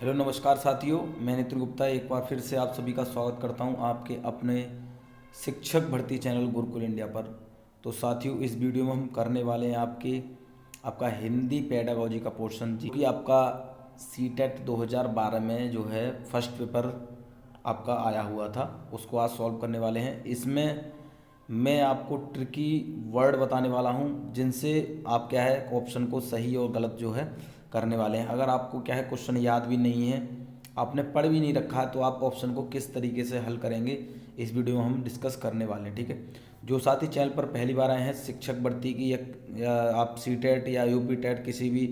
Hello नमस्कार साथियों, मैं नितिन गुप्ता एक बार फिर से आप सभी का स्वागत करता हूं आपके अपने शिक्षक भर्ती चैनल गुरुकुल इंडिया पर। तो साथियों, इस वीडियो में हम करने वाले हैं आपका हिंदी पेडागोजी का पोर्शन जी कि आपका सीटेट 2012 में जो है फर्स्ट पेपर आपका आया हुआ था, उसको आज सॉल्व करने वाले हैं। इसमें मैं आपको ट्रिकी वर्ड बताने वाला हूं जिनसे आप क्या है ऑप्शन को सही और गलत जो है करने वाले हैं। अगर आपको क्या है क्वेश्चन याद भी नहीं है, आपने पढ़ भी नहीं रखा है, तो आप ऑप्शन को किस तरीके से हल करेंगे इस वीडियो में हम डिस्कस करने वाले हैं। ठीक है, जो साथी चैनल पर पहली बार आए हैं शिक्षक भर्ती की या आप सीटेट या यूपी टेट किसी भी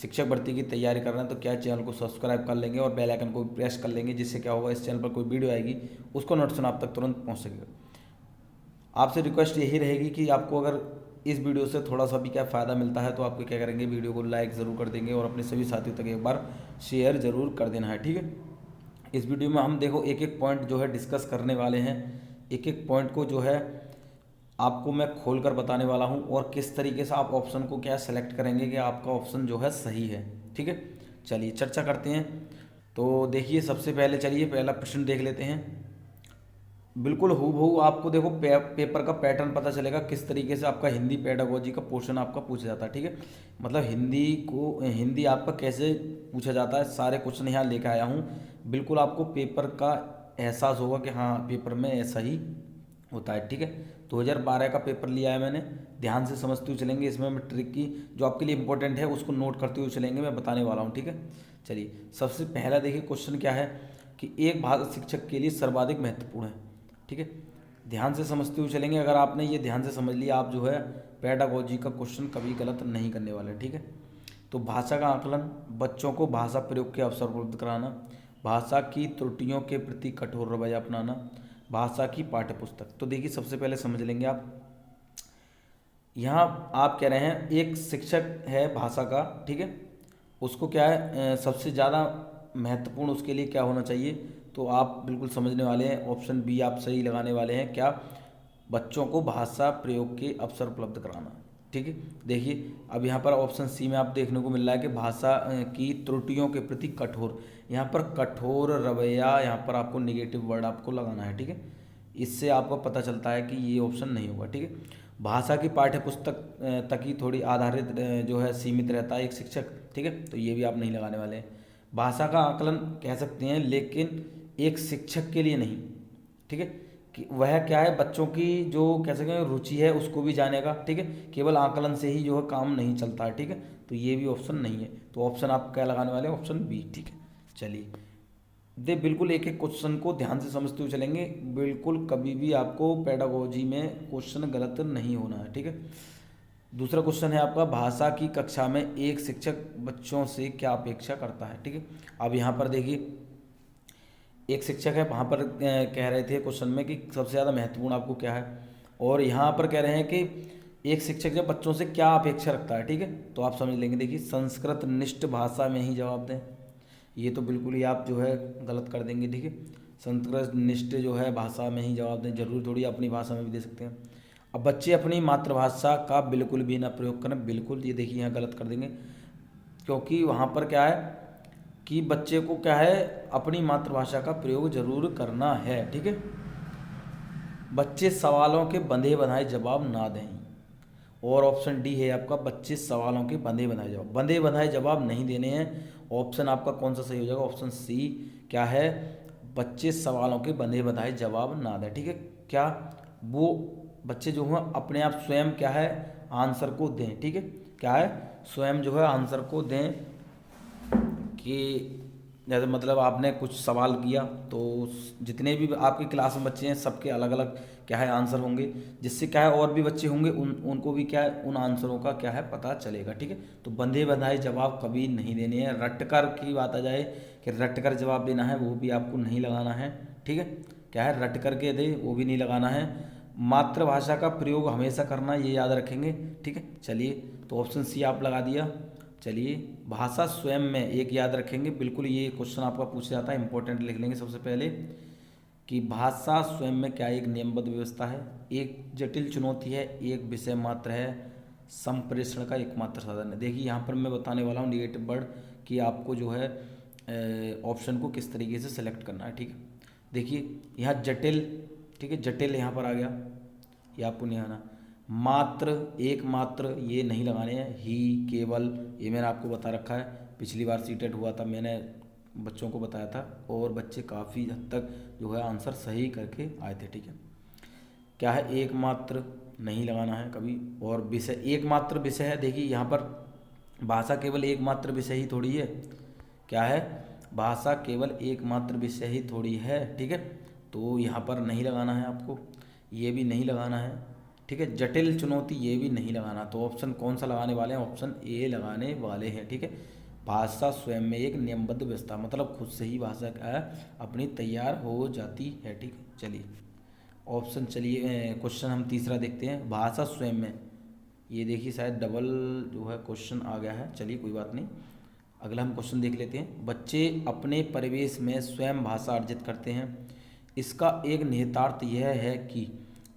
शिक्षक भर्ती की तैयारी कर रहे हैं, तो क्या चैनल को सब्सक्राइब कर लेंगे और बेल आइकन को भी प्रेस कर लेंगे, जिससे क्या होगा इस चैनल पर कोई वीडियो आएगी उसको नोटिफिकेशन आप तक तुरंत पहुँच सकेगा। आपसे रिक्वेस्ट यही रहेगी कि आपको अगर इस वीडियो से थोड़ा सा भी क्या फ़ायदा मिलता है तो आपको क्या करेंगे, वीडियो को लाइक ज़रूर कर देंगे और अपने सभी साथियों तक एक बार शेयर ज़रूर कर देना है। ठीक है, इस वीडियो में हम देखो एक एक पॉइंट जो है डिस्कस करने वाले हैं। एक एक पॉइंट को जो है आपको मैं खोल कर बताने वाला हूँ और किस तरीके से आप ऑप्शन को क्या सेलेक्ट करेंगे कि आपका ऑप्शन जो है सही है। ठीक है, चलिए चर्चा करते हैं। तो देखिए, सबसे पहले चलिए पहला प्रश्न देख लेते हैं। बिल्कुल हूबहू आपको देखो पेपर का पैटर्न पता चलेगा किस तरीके से आपका हिंदी पेडागोजी का पोर्शन आपका पूछा जाता है। ठीक है, मतलब हिंदी आपका कैसे पूछा जाता है, सारे क्वेश्चन यहाँ लेकर आया हूँ। बिल्कुल आपको पेपर का एहसास होगा कि हाँ पेपर में ऐसा ही होता है। ठीक है, 2012 का पेपर लिया है मैंने, ध्यान से समझते हुए चलेंगे। इसमें मैं ट्रिक की जो आपके लिए इंपॉर्टेंट है उसको नोट करते हुए चलेंगे, मैं बताने वाला हूँ। ठीक है, चलिए सबसे पहला देखिए क्वेश्चन क्या है कि एक भाषा शिक्षक के लिए सर्वाधिक महत्वपूर्ण है। ठीक है, ध्यान से समझते हुए चलेंगे। अगर आपने ये ध्यान से समझ लिया, आप जो है पेडागोजी का क्वेश्चन कभी गलत नहीं करने वाले। ठीक है, तो भाषा का आकलन, बच्चों को भाषा प्रयोग के अवसर उपलब्ध कराना, भाषा की त्रुटियों के प्रति कठोर रवैया अपनाना, भाषा की पाठ्यपुस्तक। तो देखिए सबसे पहले समझ लेंगे आप, यहाँ आप कह रहे हैं एक शिक्षक है भाषा का। ठीक है, उसको क्या है सबसे ज़्यादा महत्वपूर्ण उसके लिए क्या होना चाहिए, तो आप बिल्कुल समझने वाले हैं। ऑप्शन बी आप सही लगाने वाले हैं। क्या? बच्चों को भाषा प्रयोग के अवसर उपलब्ध कराना। ठीक है, देखिए अब यहाँ पर ऑप्शन सी में आप देखने को मिल रहा है कि भाषा की त्रुटियों के प्रति कठोर। यहाँ पर कठोर रवैया, यहाँ पर आपको निगेटिव वर्ड आपको लगाना है। ठीक है, इससे आपको पता चलता है कि ये ऑप्शन नहीं होगा। ठीक है, भाषा की पाठ्यपुस्तक तक ही थोड़ी आधारित जो है सीमित रहता है एक शिक्षक। ठीक है, तो ये भी आप नहीं लगाने वाले हैं। भाषा का आकलन कह सकते हैं, लेकिन एक शिक्षक के लिए नहीं। ठीक है, कि वह क्या है बच्चों की जो कह सकते हैं रुचि है उसको भी जानेगा। ठीक है, केवल आकलन से ही जो है काम नहीं चलता है। ठीक है, तो ये भी ऑप्शन नहीं है। तो ऑप्शन आप क्या लगाने वाले हैं? Option B. ठीक है, चलिए दे बिल्कुल एक एक क्वेश्चन को ध्यान से समझते हुए चलेंगे। बिल्कुल कभी भी आपको पेडागोजी में क्वेश्चन गलत नहीं होना है। ठीक है, दूसरा क्वेश्चन है आपका, भाषा की कक्षा में एक शिक्षक बच्चों से क्या अपेक्षा करता है। ठीक है, अब यहाँ पर देखिए एक शिक्षक है, वहाँ पर कह रहे थे क्वेश्चन में कि सबसे ज़्यादा महत्वपूर्ण आपको क्या है, और यहाँ पर कह रहे हैं कि एक शिक्षक जब बच्चों से क्या अपेक्षा रखता है। ठीक है, तो आप समझ लेंगे। देखिए संस्कृत निष्ठ भाषा में ही जवाब दें, ये तो बिल्कुल ही आप जो है गलत कर देंगे। ठीक है, संस्कृत निष्ठ जो है भाषा में ही जवाब दें, जरूर थोड़ी अपनी भाषा में भी दे सकते हैं। अब बच्चे अपनी मातृभाषा का बिल्कुल भी ना प्रयोग करें, बिल्कुल ये देखिए यहाँ गलत कर देंगे, क्योंकि वहाँ पर क्या है कि बच्चे को क्या है अपनी मातृभाषा का प्रयोग जरूर करना है। ठीक है, बच्चे सवालों के बंधे बनाए जवाब ना दें, और ऑप्शन डी है आपका, बच्चे सवालों के बंधे बनाए जवाब नहीं देने हैं। ऑप्शन आपका कौन सा सही हो जाएगा? ऑप्शन सी क्या है, बच्चे सवालों के बंधे बनाए जवाब ना दें। ठीक है, क्या वो बच्चे जो हैं अपने आप स्वयं क्या है आंसर को दें। ठीक है, क्या है स्वयं जो है आंसर को दें, कि जैसे मतलब आपने कुछ सवाल किया तो जितने भी आपकी क्लास में बच्चे हैं सबके अलग अलग क्या है आंसर होंगे, जिससे क्या है और भी बच्चे होंगे उनको भी क्या है उन आंसरों का क्या है पता चलेगा। ठीक है, तो बंधे बंधाए जवाब कभी नहीं देने हैं। रटकर की बात आ जाए कि रटकर जवाब देना है, वो भी आपको नहीं लगाना है। ठीक है, क्या है रट करके दे, वो भी नहीं लगाना है। मातृभाषा का प्रयोग हमेशा करना, ये याद रखेंगे। ठीक है, चलिए तो ऑप्शन सी आप लगा दिया। चलिए भाषा स्वयं में एक याद रखेंगे, बिल्कुल ये क्वेश्चन आपका पूछा जाता है, इंपॉर्टेंट लिख लेंगे सबसे पहले कि भाषा स्वयं में क्या एक नियमबद्ध व्यवस्था है, एक जटिल चुनौती है, एक विषय मात्र है, संप्रेषण का एकमात्र साधन है। देखिए यहाँ पर मैं बताने वाला हूँ निगेटिव वर्ड कि आपको जो है ऑप्शन को किस तरीके से सेलेक्ट करना है। ठीक है, देखिए यहाँ जटिल, ठीक है, जटिल यहाँ पर आ गया, ये आपको नहीं आना। मात्र, एक मात्र, ये नहीं लगाने हैं। ही, केवल, ये मैंने आपको बता रखा है, पिछली बार सीटेट हुआ था मैंने बच्चों को बताया था, और बच्चे काफ़ी हद तक जो है आंसर सही करके आए थे। ठीक है, क्या है, एकमात्र नहीं लगाना है कभी। और विषय, एकमात्र विषय है, देखिए यहाँ पर भाषा केवल एकमात्र विषय ही थोड़ी है, क्या है, भाषा केवल एकमात्र विषय ही थोड़ी है। ठीक है, तो यहाँ पर नहीं लगाना है आपको, ये भी नहीं लगाना है। ठीक है, जटिल चुनौती, ये भी नहीं लगाना। तो ऑप्शन कौन सा लगाने वाले हैं, ऑप्शन ए लगाने वाले हैं। ठीक है, भाषा स्वयं में एक नियमबद्ध व्यवस्था, मतलब खुद से ही भाषा क्या है अपनी तैयार हो जाती है। ठीक है, चलिए ऑप्शन, चलिए क्वेश्चन हम तीसरा देखते हैं, भाषा स्वयं में। ये देखिए शायद डबल जो है क्वेश्चन आ गया है, चलिए कोई बात नहीं, अगला हम क्वेश्चन देख लेते हैं। बच्चे अपने परिवेश में स्वयं भाषा अर्जित करते हैं, इसका एक निहितार्थ यह है कि,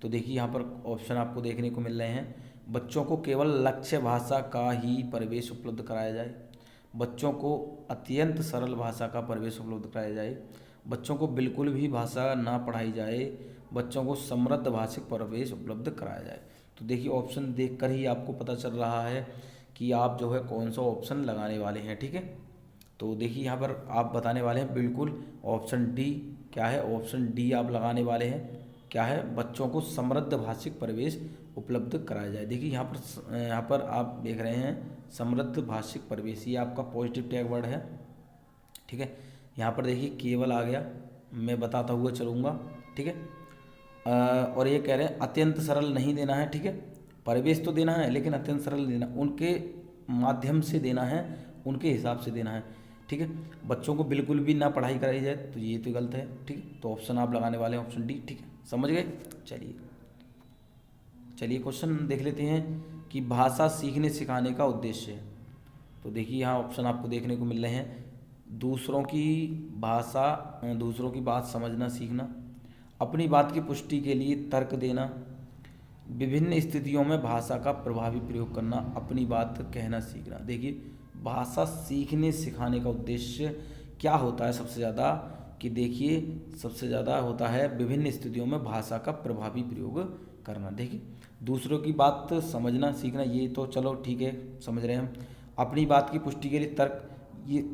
तो देखिए यहाँ पर ऑप्शन आपको देखने को मिल रहे हैं। बच्चों को केवल लक्ष्य भाषा का ही परिवेश उपलब्ध कराया जाए, बच्चों को अत्यंत सरल भाषा का परिवेश उपलब्ध कराया जाए, बच्चों को बिल्कुल भी भाषा ना पढ़ाई जाए, बच्चों को समृद्ध भाषिक परिवेश उपलब्ध कराया जाए। तो देखिए ऑप्शन देखकर ही आपको पता चल रहा है कि आप जो है कौन सा ऑप्शन लगाने वाले हैं। ठीक है, तो देखिए यहाँ पर आप बताने वाले हैं बिल्कुल ऑप्शन डी, क्या है, ऑप्शन डी आप लगाने वाले हैं, क्या है, बच्चों को समृद्ध भाषिक परिवेश उपलब्ध कराया जाए। देखिए यहाँ पर आप देख रहे हैं समृद्ध भाषिक परिवेश, ये आपका पॉजिटिव टैग वर्ड है। ठीक है, यहाँ पर देखिए केवल आ गया, मैं बताता हुआ चलूँगा। ठीक है, और ये कह रहे हैं अत्यंत सरल नहीं देना है। ठीक है, परिवेश तो देना है लेकिन अत्यंत सरल देना, उनके माध्यम से देना है, उनके हिसाब से देना है। ठीक है, बच्चों को बिल्कुल भी ना पढ़ाई कराई जाए, तो ये तो गलत है। ठीक है, तो ऑप्शन आप लगाने वाले हैं ऑप्शन डी। ठीक है, समझ गए। चलिए क्वेश्चन देख लेते हैं कि भाषा सीखने सिखाने का उद्देश्य है। तो देखिए यहाँ ऑप्शन आपको देखने को मिल रहे हैं, दूसरों की भाषा, दूसरों की बात समझना सीखना, अपनी बात की पुष्टि के लिए तर्क देना, विभिन्न स्थितियों में भाषा का प्रभावी प्रयोग करना, अपनी बात कहना सीखना। देखिए भाषा सीखने सिखाने का उद्देश्य क्या होता है सबसे ज़्यादा, कि देखिए सबसे ज़्यादा होता है विभिन्न स्थितियों में भाषा का प्रभावी प्रयोग करना। देखिए दूसरों की बात समझना सीखना, ये तो चलो ठीक है समझ रहे हैं हम। अपनी बात की पुष्टि के लिए तर्क, ये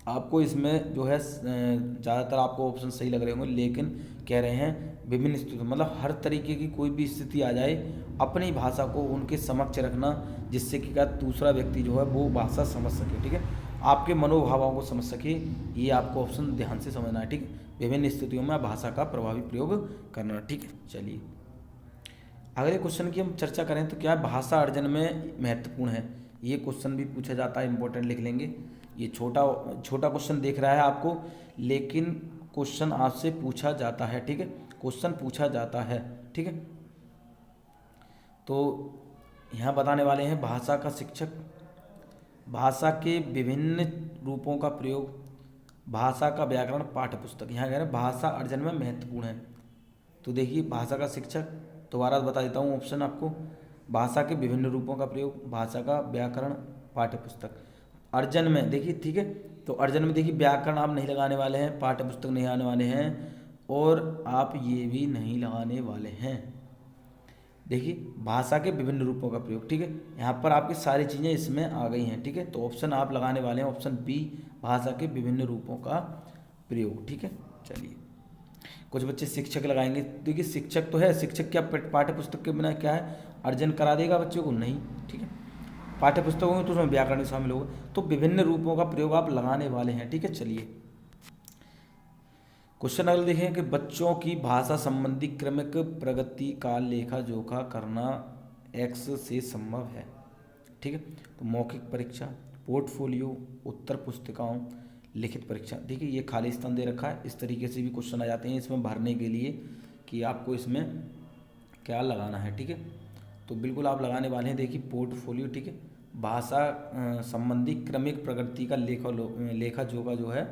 आपको इसमें जो है ज़्यादातर आपको ऑप्शन सही लग रहे होंगे, लेकिन कह रहे हैं विभिन्न स्थिति, मतलब हर तरीके की कोई भी स्थिति आ जाए अपनी भाषा को उनके समक्ष रखना, जिससे कि क्या दूसरा व्यक्ति जो है वो भाषा समझ सके। ठीक है, आपके मनोभावों को समझ सके, ये आपको ऑप्शन ध्यान से समझना है। ठीक है, विभिन्न स्थितियों में भाषा का प्रभावी प्रयोग करना। ठीक है, चलिए अगले क्वेश्चन की हम चर्चा करें तो क्या भाषा अर्जन में महत्वपूर्ण है, ये क्वेश्चन भी पूछा जाता है, इंपॉर्टेंट लिख लेंगे। ये छोटा छोटा क्वेश्चन देख रहा है आपको, लेकिन क्वेश्चन आपसे पूछा जाता है। ठीक है, क्वेश्चन पूछा जाता है। ठीक है, तो यहाँ बताने वाले हैं भाषा का शिक्षक, भाषा के विभिन्न रूपों का प्रयोग, भाषा का व्याकरण पाठ्य पुस्तक। यहाँ कह रहे हैं भाषा अर्जन में महत्वपूर्ण है। तो देखिए भाषा का शिक्षक, दोबारा बता देता हूँ ऑप्शन आपको, भाषा के विभिन्न रूपों का प्रयोग, भाषा का व्याकरण पाठ्य पुस्तक। अर्जन में देखिए, ठीक है, तो अर्जन में देखिए व्याकरण आप नहीं लगाने वाले हैं, पाठ्य पुस्तक नहीं आने वाले हैं, और आप ये भी नहीं लगाने वाले हैं। देखिए भाषा के विभिन्न रूपों का प्रयोग। ठीक है, यहाँ पर आपकी सारी चीज़ें इसमें आ गई हैं। ठीक है, तो ऑप्शन आप लगाने वाले हैं ऑप्शन बी, भाषा के विभिन्न रूपों का प्रयोग। ठीक है, चलिए कुछ बच्चे शिक्षक लगाएंगे। देखिए शिक्षक तो है, शिक्षक क्या पाठ्य पुस्तक के बिना क्या है अर्जन करा देगा बच्चों को, नहीं। ठीक है, पाठ्य पुस्तकों में तो उसमें व्याकरण शामिल होगा, तो विभिन्न रूपों का प्रयोग आप लगाने वाले हैं। ठीक है, चलिए क्वेश्चन अगले देखें कि बच्चों की भाषा संबंधी क्रमिक प्रगति का लेखा जोखा करना एक्स से संभव है। ठीक है, तो मौखिक परीक्षा, पोर्टफोलियो, उत्तर पुस्तिकाओं, लिखित परीक्षा। देखिए ये खाली स्थान दे रखा है, इस तरीके से भी क्वेश्चन आ जाते हैं इसमें भरने के लिए कि आपको इसमें क्या लगाना है। ठीक है, तो बिल्कुल आप लगाने वाले हैं, देखिए पोर्टफोलियो। ठीक है, भाषा संबंधी क्रमिक प्रगति का लेखा जोखा जो है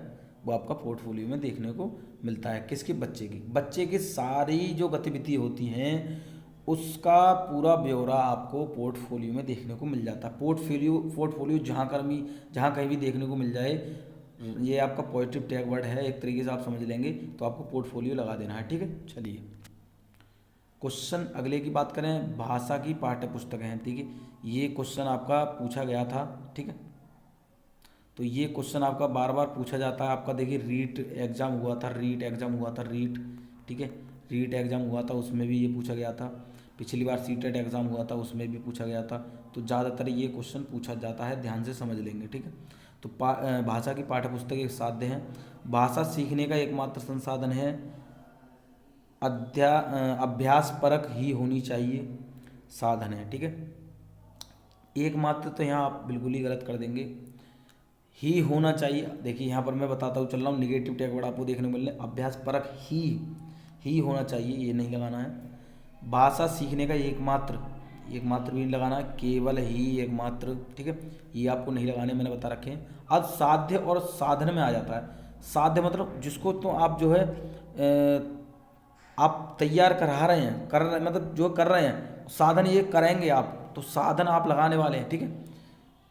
वो आपका पोर्टफोलियो में देखने को मिलता है। किसकी, बच्चे की सारी जो गतिविधि होती हैं उसका पूरा ब्यौरा आपको पोर्टफोलियो में देखने को मिल जाता है। पोर्टफोलियो जहाँ कहीं भी देखने को मिल जाए, ये आपका पॉजिटिव टैग वर्ड है, एक तरीके से आप समझ लेंगे तो आपको पोर्टफोलियो लगा देना है, ठीक है। चलिए क्वेश्चन अगले की बात करें, भाषा की पाठ्य पुस्तक हैं, ठीक है। ये क्वेश्चन आपका पूछा गया था, ठीक है। तो ये क्वेश्चन आपका बार बार पूछा जाता है आपका। देखिए रीट एग्ज़ाम हुआ था, ठीक है, रीट एग्ज़ाम हुआ था, उसमें भी ये पूछा गया था। पिछली बार सीटेट एग्ज़ाम हुआ था, उसमें भी पूछा गया था। तो ज़्यादातर ये क्वेश्चन पूछा जाता है, ध्यान से समझ लेंगे, ठीक है। तो भाषा की पाठ्य पुस्तक एक साध्य है। भाषा सीखने का एकमात्र संसाधन है, अभ्यास परक ही होनी चाहिए, साधन है, ठीक है। एकमात्र तो यहाँ आप बिल्कुल ही गलत कर देंगे, ही होना चाहिए। देखिए यहाँ पर मैं बताता हूँ, चल रहा हूँ, निगेटिव टैग वर्ड आपको देखने को मिल रहे, अभ्यास परक ही होना चाहिए, ये नहीं लगाना है। भाषा सीखने का एकमात्र भी नहीं लगाना है, केवल ही, एकमात्र, ठीक है, ये आपको नहीं लगाने, मैंने बता रखे हैं। अब साध्य और साधन में आ जाता है। साध्य मतलब जिसको तो आप जो है आप तैयार करा रहे हैं, मतलब जो कर रहे हैं, साधन ये करेंगे आप, तो साधन आप लगाने वाले हैं, ठीक है।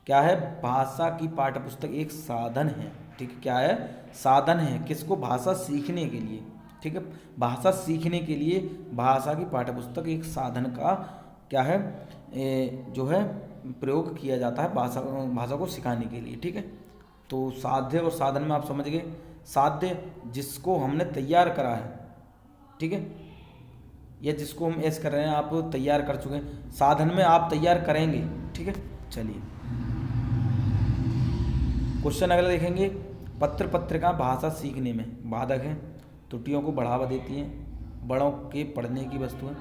क्या है, भाषा की पाठ्य पुस्तक एक साधन है, ठीक है। क्या है, साधन है, किसको, भाषा सीखने के लिए, ठीक है। भाषा सीखने के लिए भाषा की पाठ्य पुस्तक एक साधन का क्या है, जो है प्रयोग किया जाता है भाषा को सिखाने के लिए, ठीक है। तो साध्य और साधन में आप समझ गए। साध्य जिसको हमने तैयार करा है, ठीक है, या जिसको हम ऐसे कर रहे हैं, आप तैयार कर चुके हैं। साधन में आप तैयार करेंगे, ठीक है। चलिए क्वेश्चन अगला देखेंगे, पत्र पत्रिका भाषा सीखने में बाधक है, त्रुटियों को बढ़ावा देती हैं, बड़ों के पढ़ने की वस्तु है,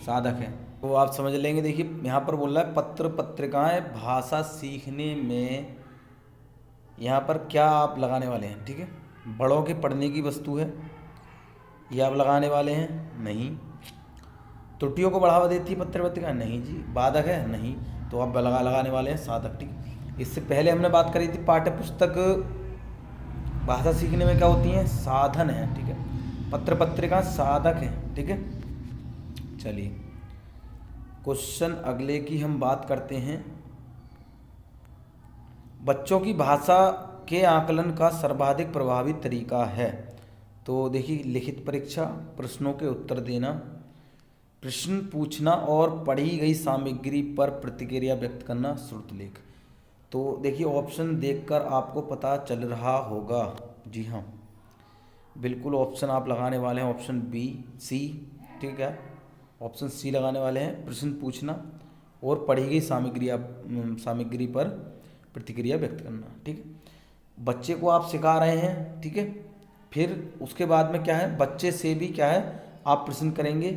साधक है। तो आप समझ लेंगे। देखिए यहाँ पर बोल रहा है पत्र पत्रिकाएं भाषा सीखने में, यहाँ पर क्या आप लगाने वाले हैं, ठीक है। बड़ों के पढ़ने की वस्तु है, ये आप लगाने वाले हैं, नहीं। त्रुटियों को बढ़ावा देती है पत्र पत्रिका, नहीं जी। बाधक है, नहीं। तो आप लगाने वाले हैं साधक, ठीक है। इससे पहले हमने बात करी थी पाठ्य पुस्तक भाषा सीखने में क्या होती हैं, साधन है, ठीक है। पत्र पत्रिका साधक है, ठीक है। चलिए क्वेश्चन अगले की हम बात करते हैं, बच्चों की भाषा के आकलन का सर्वाधिक प्रभावी तरीका है। तो देखिए लिखित परीक्षा, प्रश्नों के उत्तर देना, प्रश्न पूछना और पढ़ी गई सामग्री पर प्रतिक्रिया व्यक्त करना, श्रुतलेख। तो देखिए ऑप्शन देखकर आपको पता चल रहा होगा, जी हाँ बिल्कुल ऑप्शन आप लगाने वाले हैं, ऑप्शन बी सी, ठीक है, ऑप्शन सी लगाने वाले हैं। प्रश्न पूछना और पढ़ी गई सामग्री पर प्रतिक्रिया व्यक्त करना, ठीक है। बच्चे को आप सिखा रहे हैं, ठीक है। फिर उसके बाद में क्या है, बच्चे से भी क्या है आप प्रश्न करेंगे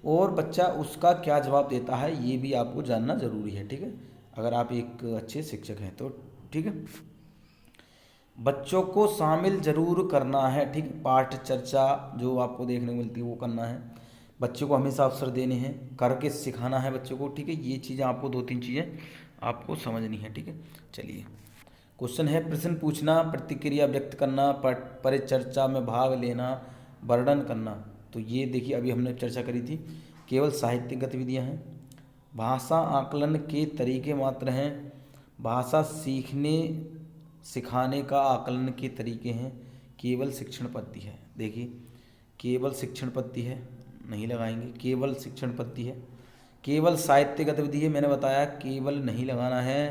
और बच्चा उसका क्या जवाब देता है, ये भी आपको जानना ज़रूरी है, ठीक है, अगर आप एक अच्छे शिक्षक हैं तो, ठीक है। बच्चों को शामिल जरूर करना है, ठीक है। पाठ चर्चा जो आपको देखने को मिलती है वो करना है, बच्चों को हमेशा अवसर देने हैं, करके सिखाना है बच्चों को, ठीक है। ये चीज़ें आपको 2-3 चीज़ें आपको समझनी है, ठीक है। चलिए क्वेश्चन है, प्रश्न पूछना, प्रतिक्रिया व्यक्त करना, परिचर्चा में भाग लेना, वर्णन करना। तो ये देखिए अभी हमने चर्चा करी थी, केवल साहित्यिक गतिविधियाँ हैं। भाषा आकलन के तरीके मात्र हैं, भाषा सीखने सिखाने का आकलन के तरीके हैं, केवल शिक्षण पद्धति है। देखिए केवल शिक्षण पद्धति है, नहीं लगाएंगे, केवल शिक्षण पद्धति है। केवल साहित्य गतिविधि है, मैंने बताया केवल नहीं लगाना है।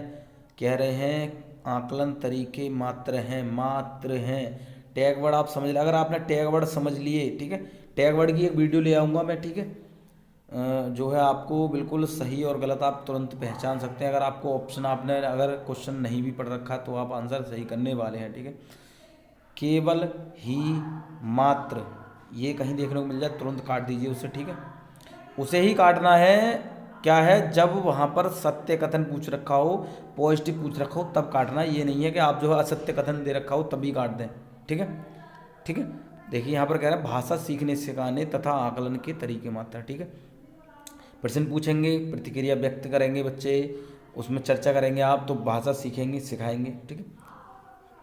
कह रहे हैं आकलन तरीके मात्र हैं। टैग वर्ड आप समझ लें, अगर आपने टैग वर्ड समझ लिए, ठीक है, टैग वर्ड की एक वीडियो ले आऊँगा मैं, ठीक है, जो है आपको बिल्कुल सही और गलत आप तुरंत पहचान सकते हैं। अगर आपको ऑप्शन, आपने अगर क्वेश्चन नहीं भी पढ़ रखा तो आप आंसर सही करने वाले हैं, ठीक है। केवल ही, मात्र, ये कहीं देखने को मिल जाए तुरंत काट दीजिए उसे, ठीक है। उसे ही काटना है, क्या है, जब वहाँ पर सत्य कथन पूछ रखा हो, पॉजिटिव पूछ रखा हो तब काटना। ये नहीं है कि आप जो है असत्य कथन दे रखा हो तभी काट दें, ठीक है, ठीक है। देखिए यहाँ पर कह रहा है भाषा सीखने सिखाने तथा आकलन के तरीके मात्र, ठीक है। प्रश्न पूछेंगे, प्रतिक्रिया व्यक्त करेंगे बच्चे, उसमें चर्चा करेंगे आप, तो भाषा सीखेंगे सिखाएंगे, ठीक है।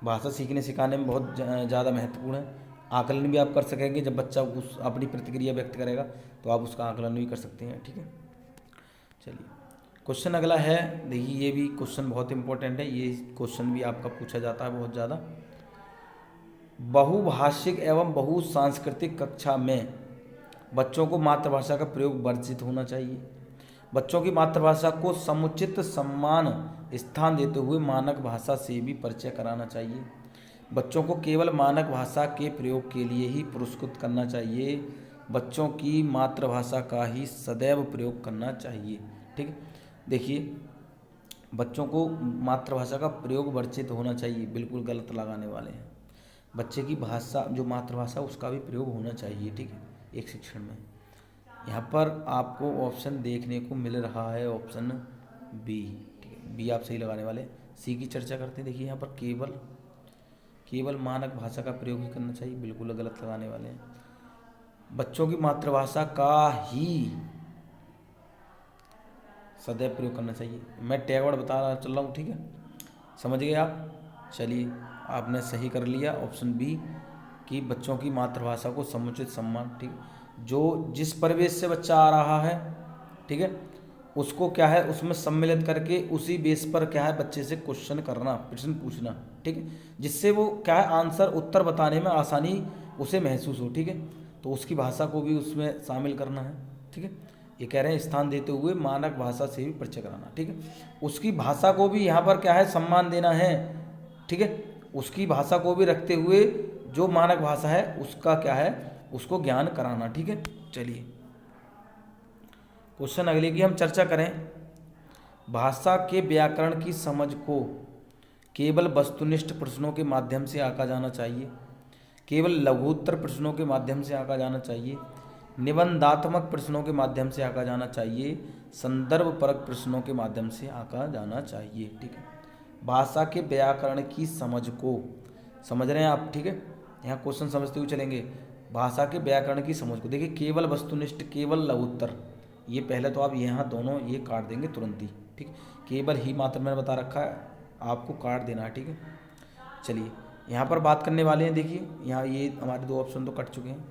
भाषा सीखने सिखाने में बहुत ज़्यादा महत्वपूर्ण है। आकलन भी आप कर सकेंगे, जब बच्चा उस अपनी प्रतिक्रिया व्यक्त करेगा तो आप उसका आकलन भी कर सकते हैं, ठीक है। चलिए क्वेश्चन अगला है, देखिए ये भी क्वेश्चन बहुत इंपॉर्टेंट है, ये क्वेश्चन भी आपका पूछा जाता है बहुत ज़्यादा। बहुभाषिक एवं बहुसांस्कृतिक कक्षा में बच्चों को मातृभाषा का प्रयोग वर्जित होना चाहिए। बच्चों की मातृभाषा को समुचित सम्मान स्थान देते हुए मानक भाषा से भी परिचय कराना चाहिए। बच्चों को केवल मानक भाषा के प्रयोग के लिए ही पुरस्कृत करना चाहिए। बच्चों की मातृभाषा का ही सदैव प्रयोग करना चाहिए। ठीक है, देखिए बच्चों को मातृभाषा का प्रयोग वर्जित होना चाहिए, बिल्कुल गलत लगाने वाले हैं। बच्चे की भाषा जो मातृभाषा उसका भी प्रयोग होना चाहिए। ठीक है, एक शिक्षण में। यहाँ पर आपको ऑप्शन देखने को मिल रहा है ऑप्शन बी। ठीक है, बी आप सही लगाने वाले। सी की चर्चा करते हैं। देखिए यहाँ पर केवल मानक भाषा का प्रयोग ही करना चाहिए, बिल्कुल गलत लगाने वाले हैं। बच्चों की मातृभाषा का ही सदैव प्रयोग करना चाहिए। मैं टैग वर्ड बता रहा चल रहा हूँ। ठीक है, समझ गए आप। चलिए, आपने सही कर लिया ऑप्शन बी कि बच्चों की मातृभाषा को समुचित सम्मान। ठीक, जो जिस परिवेश से बच्चा आ रहा है, ठीक है, उसको क्या है उसमें सम्मिलित करके उसी बेस पर क्या है बच्चे से क्वेश्चन करना, प्रश्न पूछना। ठीक है, जिससे वो क्या है आंसर उत्तर बताने में आसानी उसे महसूस हो। ठीक है, तो उसकी भाषा को भी उसमें शामिल करना है। ठीक है, ये कह रहे हैं स्थान देते हुए मानक भाषा से भी परिचय कराना। ठीक है, उसकी भाषा को भी यहाँ पर क्या है सम्मान देना है। ठीक है, उसकी भाषा को भी रखते हुए जो मानक भाषा है उसका क्या है उसको ज्ञान कराना। ठीक है, चलिए क्वेश्चन अगले की हम चर्चा करें। भाषा के व्याकरण की समझ को केवल वस्तुनिष्ठ प्रश्नों के माध्यम से आंका जाना चाहिए, केवल लघुत्तर प्रश्नों के माध्यम से आंका जाना चाहिए, निबंधात्मक प्रश्नों के माध्यम से आंका जाना चाहिए, संदर्भ परक प्रश्नों के माध्यम से आंका जाना चाहिए। ठीक है, भाषा के व्याकरण की समझ को समझ रहे हैं आप। ठीक है, यहाँ क्वेश्चन समझते हुए चलेंगे। भाषा के व्याकरण की समझ को देखिए, केवल वस्तुनिष्ठ, केवल लघुत्तर, ये पहले तो आप यहाँ दोनों ये काट देंगे तुरंत ही। ठीक, केवल ही मात्र मैंने बता रखा है, आपको काट देना है। ठीक है, चलिए यहाँ पर बात करने वाले हैं। देखिए यहाँ ये हमारे दो ऑप्शन तो कट चुके हैं।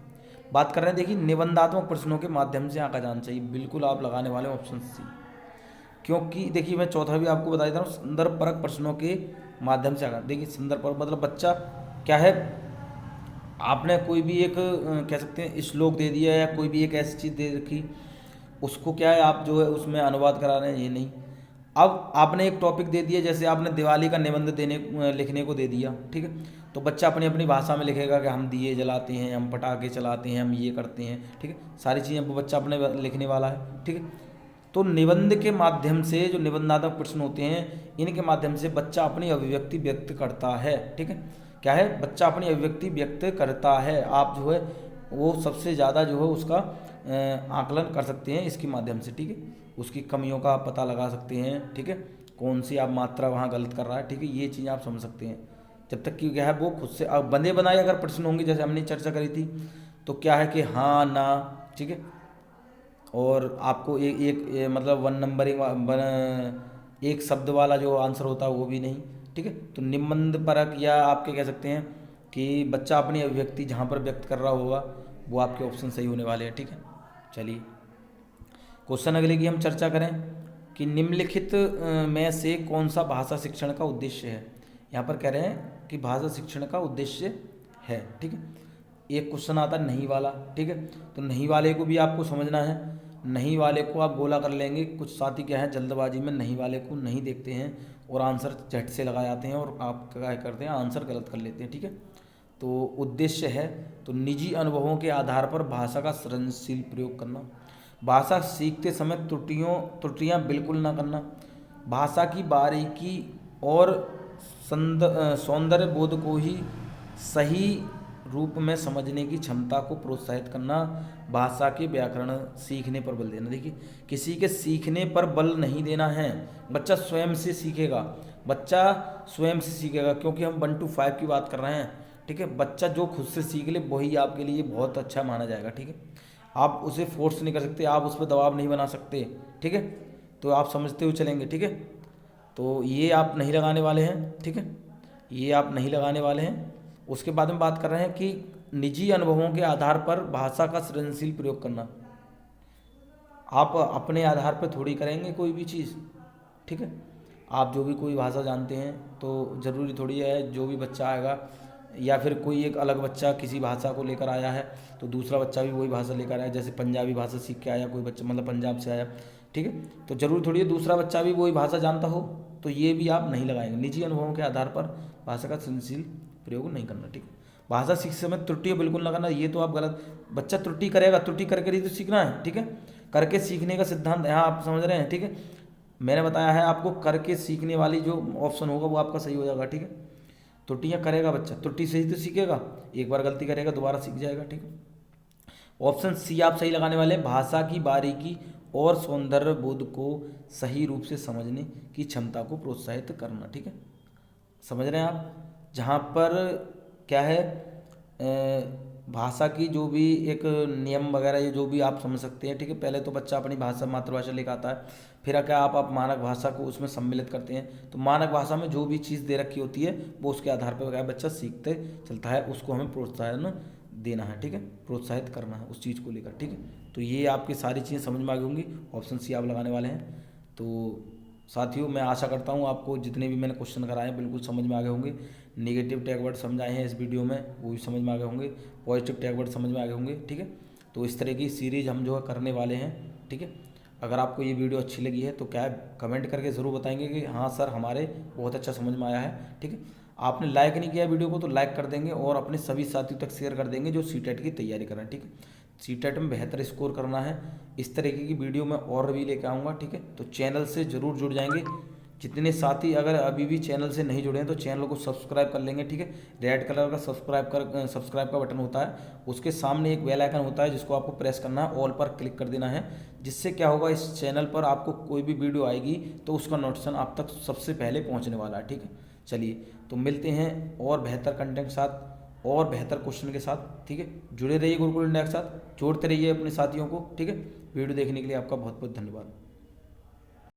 बात कर रहे हैं, देखिए निबंधात्मक प्रश्नों के माध्यम से आंका जाना चाहिए, बिल्कुल आप लगाने वाले ऑप्शन सी। क्योंकि देखिए मैं चौथा भी आपको बता देता हूँ, संदर्भ परक प्रश्नों के माध्यम से आंका। देखिए संदर्भ परक मतलब बच्चा क्या है, आपने कोई भी एक कह सकते हैं श्लोक दे दिया या कोई भी एक ऐसी चीज़ दे रखी, उसको क्या है आप जो है उसमें अनुवाद करा रहे हैं, ये नहीं। अब आपने एक टॉपिक दे दिया, जैसे आपने दिवाली का निबंध लिखने को दे दिया। ठीक है, तो बच्चा अपनी अपनी भाषा में लिखेगा कि हम दिए जलाते हैं, हम पटाखे चलाते हैं, हम ये करते हैं। ठीक है, सारी चीज़ें बच्चा अपने लिखने वाला है। ठीक है, तो निबंध के माध्यम से जो निबंधात्मक प्रश्न होते हैं इनके माध्यम से बच्चा अपनी अभिव्यक्ति व्यक्त करता है। ठीक है, क्या है बच्चा अपनी अभिव्यक्ति व्यक्त करता है। आप जो है वो सबसे ज़्यादा जो है उसका आकलन कर सकते हैं इसके माध्यम से। ठीक है, उसकी कमियों का आप पता लगा सकते हैं। ठीक है, कौन सी आप मात्रा वहाँ गलत कर रहा है। ठीक है, ये चीज़ आप समझ सकते हैं। जब तक कि क्या है वो खुद से अब बंदे बनाए अगर प्रश्न होंगे, जैसे हमने चर्चा करी थी, तो क्या है कि हाँ ना। ठीक है, और आपको मतलब वन नंबरिंग एक शब्द वाला जो आंसर होता है वो भी नहीं। ठीक है, तो निबंध परक या आपके कह सकते हैं कि बच्चा अपनी अभिव्यक्ति जहाँ पर व्यक्त कर रहा होगा वो आपके ऑप्शन सही होने वाले हैं। ठीक है, चलिए क्वेश्चन अगले की हम चर्चा करें कि निम्नलिखित में से कौन सा भाषा शिक्षण का उद्देश्य है। यहाँ पर कह रहे हैं कि भाषा शिक्षण का उद्देश्य है। ठीक है, एक क्वेश्चन आता है नहीं वाला। ठीक है, तो नहीं वाले को भी आपको समझना है। नहीं वाले को आप गोला कर लेंगे। कुछ साथी क्या है जल्दबाजी में नहीं वाले को नहीं देखते हैं और आंसर झट से लगा जाते हैं और आप क्या करते हैं आंसर गलत कर लेते हैं। ठीक है, तो उद्देश्य है तो निजी अनुभवों के आधार पर भाषा का सृजनशील प्रयोग करना, भाषा सीखते समय त्रुटियाँ बिल्कुल ना करना, भाषा की बारीकी और सौंदर्य बोध को ही सही रूप में समझने की क्षमता को प्रोत्साहित करना, भाषा के व्याकरण सीखने पर बल देना। देखिए किसी के सीखने पर बल नहीं देना है, बच्चा स्वयं से सीखेगा। बच्चा स्वयं से सीखेगा क्योंकि हम 1 to 5 की बात कर रहे हैं। ठीक है, बच्चा जो खुद से सीख ले वही आपके लिए बहुत अच्छा माना जाएगा। ठीक है, आप उसे फोर्स नहीं कर सकते, आप उस पर दबाव नहीं बना सकते। ठीक है, तो आप समझते हुए चलेंगे। ठीक है, तो ये आप नहीं लगाने वाले हैं। ठीक है, ये आप नहीं लगाने वाले हैं। उसके बाद में बात कर रहे हैं कि निजी अनुभवों के आधार पर भाषा का सृजनशील प्रयोग करना। आप अपने आधार पर थोड़ी करेंगे कोई भी चीज़, ठीक है। आप जो भी कोई भाषा जानते हैं तो ज़रूरी थोड़ी है जो भी बच्चा आएगा या फिर कोई एक अलग बच्चा किसी भाषा को लेकर आया है तो दूसरा बच्चा भी वही भाषा लेकर आया, जैसे पंजाबी भाषा सीख के आया कोई बच्चा, मतलब पंजाब से आया, ठीक है। तो ज़रूरी थोड़ी है दूसरा बच्चा भी वही भाषा जानता हो, तो ये भी आप नहीं लगाएंगे। निजी अनुभवों के आधार पर भाषा का सृजनशील प्रयोग नहीं करना, ठीक है। भाषा सीखते समय त्रुटि बिल्कुल ना करना, ये तो आप गलत, बच्चा त्रुटि करेगा, त्रुटि करके ही तो सीखना है, ठीक है। करके सीखने का सिद्धांत यहाँ आप समझ रहे हैं, ठीक है। मैंने बताया है आपको करके सीखने वाली जो ऑप्शन होगा वो आपका सही हो जाएगा, ठीक है। त्रुटियाँ करेगा बच्चा, त्रुटि से ही तो सीखेगा, एक बार गलती करेगा दोबारा सीख जाएगा, ठीक है। ऑप्शन सी आप सही लगाने वाले हैं, भाषा की बारीकी और सौंदर्य बोध को सही रूप से समझने की क्षमता को प्रोत्साहित करना, ठीक है। समझ रहे हैं आप, जहाँ पर क्या है भाषा की जो भी एक नियम वगैरह ये जो भी आप समझ सकते हैं, ठीक है। पहले तो बच्चा अपनी भाषा मातृभाषा लेकर आता है, फिर क्या आप मानक भाषा को उसमें सम्मिलित करते हैं, तो मानक भाषा में जो भी चीज़ दे रखी होती है वो उसके आधार पर क्या बच्चा सीखते चलता है, उसको हमें प्रोत्साहन देना है, ठीक है, प्रोत्साहित करना है उस चीज़ को लेकर, ठीक है। तो ये आपकी सारी चीज़ें समझ में आ गई होंगी, ऑप्शन सी आप लगाने वाले हैं। तो साथियों मैं आशा करता हूँ आपको जितने भी मैंने क्वेश्चन कराए हैं बिल्कुल समझ में आ गए होंगे। नेगेटिव टैग वर्ड समझाए हैं इस वीडियो में वो भी समझ में आ गए होंगे, पॉजिटिव टैग वर्ड समझ में आ गए होंगे, ठीक है। तो इस तरह की सीरीज हम जो है करने वाले हैं, ठीक है। अगर आपको ये वीडियो अच्छी लगी है तो क्या है कमेंट करके ज़रूर बताएंगे कि हाँ सर हमारे बहुत अच्छा समझ में आया है, ठीक है। आपने लाइक नहीं किया वीडियो को तो लाइक कर देंगे और अपने सभी साथियों तक शेयर कर देंगे जो सीटेट की तैयारी कर रहे हैं, ठीक है। सीटेट में बेहतर स्कोर करना है, इस तरीके की वीडियो मैं और भी लेकर आऊँगा, ठीक है। तो चैनल से ज़रूर जुड़ जाएंगे, जितने साथी अगर अभी भी चैनल से नहीं जुड़े हैं तो चैनल को सब्सक्राइब कर लेंगे, ठीक है। रेड कलर का सब्सक्राइब का बटन होता है, उसके सामने एक बेल आइकन होता है जिसको आपको प्रेस करना है, ऑल पर क्लिक कर देना है, जिससे क्या होगा इस चैनल पर आपको कोई भी वीडियो आएगी तो उसका नोटिफिकेशन आप तक सबसे पहले पहुँचने वाला है, ठीक है। चलिए तो मिलते हैं और बेहतर कंटेंट के साथ और बेहतर क्वेश्चन के साथ, ठीक है। जुड़े रहिए गुरुकुल इंडिया के साथ, जोड़ते रहिए अपने साथियों को, ठीक है। वीडियो देखने के लिए आपका बहुत बहुत धन्यवाद।